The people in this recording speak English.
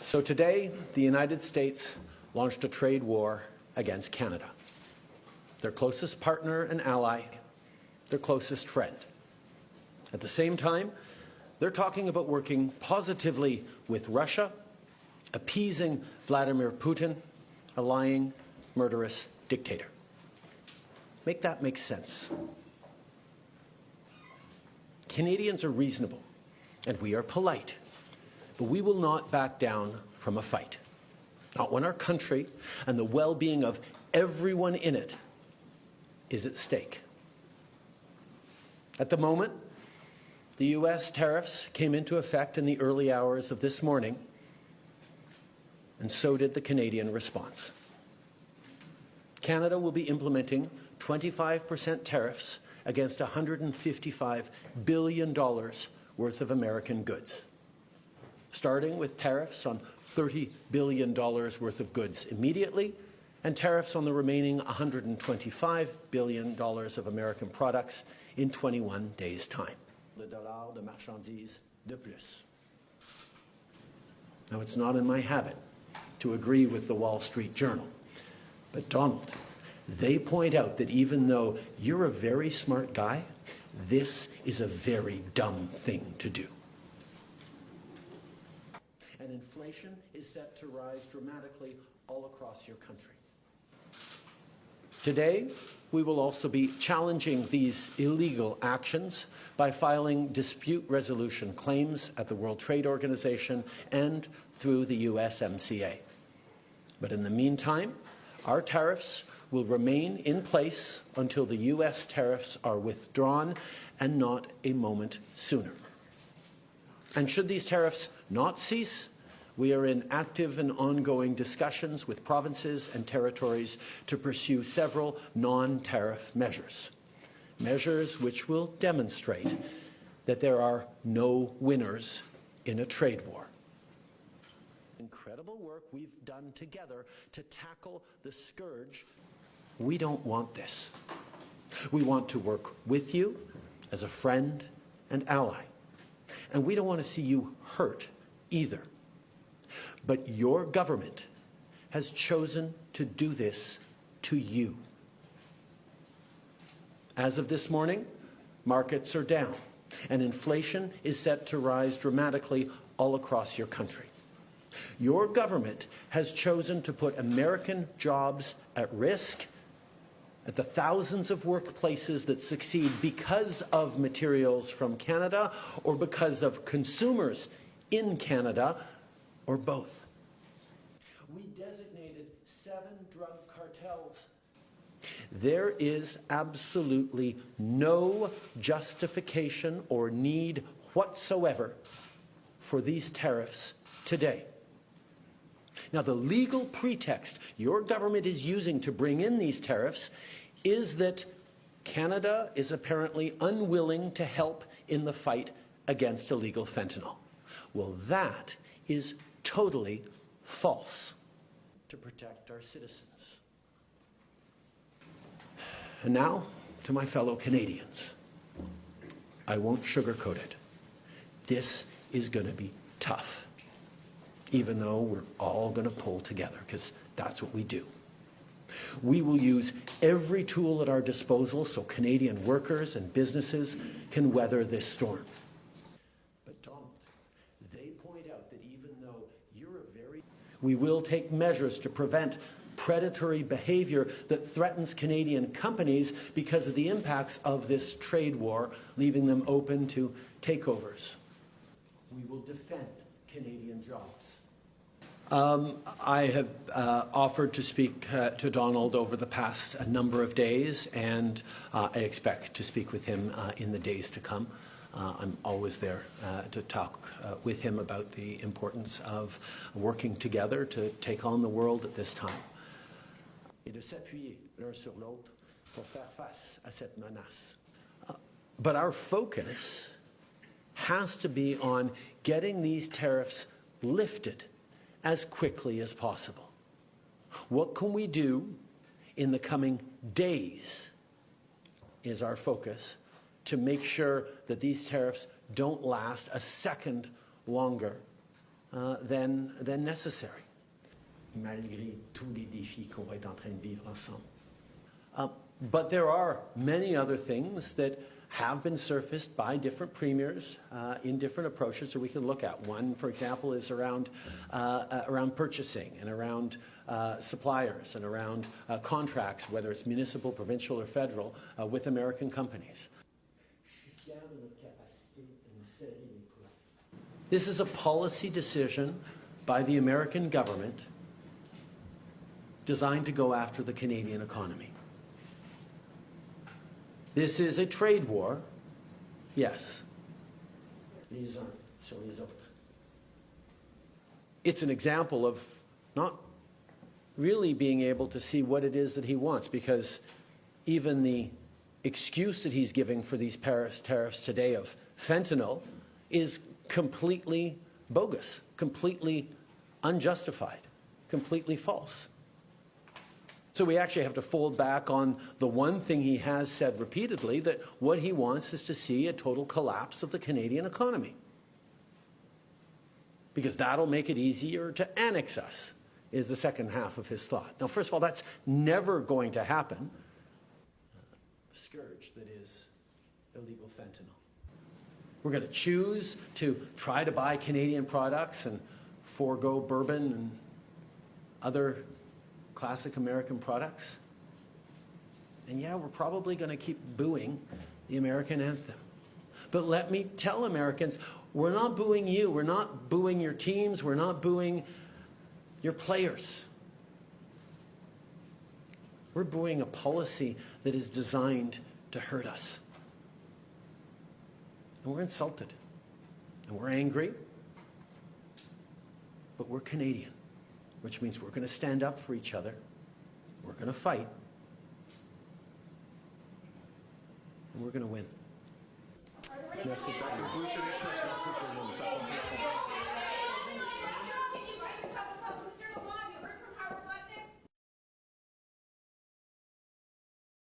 So today, the United States launched a trade war against Canada, their closest partner and ally, their closest friend. At the same time, they're talking about working positively with Russia, appeasing Vladimir Putin, a lying, murderous dictator. Make that make sense. Canadians are reasonable, and we are polite, but we will not back down from a fight. Not when our country and the well-being of everyone in it is at stake. At the moment, the U.S. tariffs came into effect in the early hours of this morning, and so did the Canadian response. Canada will be implementing 25% tariffs against $155 billion worth of American goods, starting with tariffs on $30 billion worth of goods immediately, and tariffs on the remaining $125 billion of American products in 21 days' time. Le dollar de marchandises de plus. Now, it's not in my habit to agree with the Wall Street Journal, but Donald, they point out that even though you're a very smart guy, this is a very dumb thing to do. And inflation is set to rise dramatically all across your country. Today, we will also be challenging these illegal actions by filing dispute resolution claims at the World Trade Organization and through the USMCA. But in the meantime, our tariffs will remain in place until the U.S. tariffs are withdrawn, and not a moment sooner. And should these tariffs not cease, we are in active and ongoing discussions with provinces and territories to pursue several non-tariff measures, measures which will demonstrate that there are no winners in a trade war. Incredible work we've done together to tackle the scourge. We don't want this. We want to work with you as a friend and ally. And we don't want to see you hurt either. But your government has chosen to do this to you. As of this morning, markets are down, and inflation is set to rise dramatically all across your country. Your government has chosen to put American jobs at risk, at the thousands of workplaces that succeed because of materials from Canada or because of consumers in Canada, or both. We designated 7 drug cartels. There is absolutely no justification or need whatsoever for these tariffs today. Now, the legal pretext your government is using to bring in these tariffs is that Canada is apparently unwilling to help in the fight against illegal fentanyl. Well, that is totally false. To protect our citizens. And now, to my fellow Canadians. I won't sugarcoat it. This is going to be tough, even though we're all going to pull together, because that's what we do. We will use every tool at our disposal so Canadian workers and businesses can weather this storm. But Donald, they point out that even though we will take measures to prevent predatory behavior that threatens Canadian companies because of the impacts of this trade war, leaving them open to takeovers. We will defend Canadian jobs. I have offered to speak to Donald over the past number of days, and I expect to speak with him in the days to come. I'm always there to talk with him about the importance of working together to take on the world at this time. Et de s'appuyer l'un sur l'autre pour faire face à cette menace. But our focus has to be on getting these tariffs lifted as quickly as possible. What can we do in the coming days is our focus to make sure that these tariffs don't last a second longer than necessary, malgré tous les défis qu'on va être en train de vivre ensemble. But there are many other things that have been surfaced by different premiers in different approaches that we can look at. One, for example, is around purchasing and around suppliers and around contracts, whether it's municipal, provincial, or federal, with American companies. This is a policy decision by the American government designed to go after the Canadian economy. This is a trade war, yes. Les uns sur les autres. It's an example of not really being able to see what it is that he wants, because even the excuse that he's giving for these Paris tariffs today of fentanyl is completely bogus, completely unjustified, completely false. So we actually have to fold back on the one thing he has said repeatedly, that what he wants is to see a total collapse of the Canadian economy, because that'll make it easier to annex us, is the second half of his thought. Now, first of all, that's never going to happen. Scourge that is illegal fentanyl. We're going to choose to try to buy Canadian products and forego bourbon and other classic American products. And yeah, we're probably going to keep booing the American anthem. But let me tell Americans, we're not booing you. We're not booing your teams. We're not booing your players. We're booing a policy that is designed to hurt us. And we're insulted. And we're angry. But we're Canadian, which means we're going to stand up for each other. We're going to fight. And we're going to win. Merci.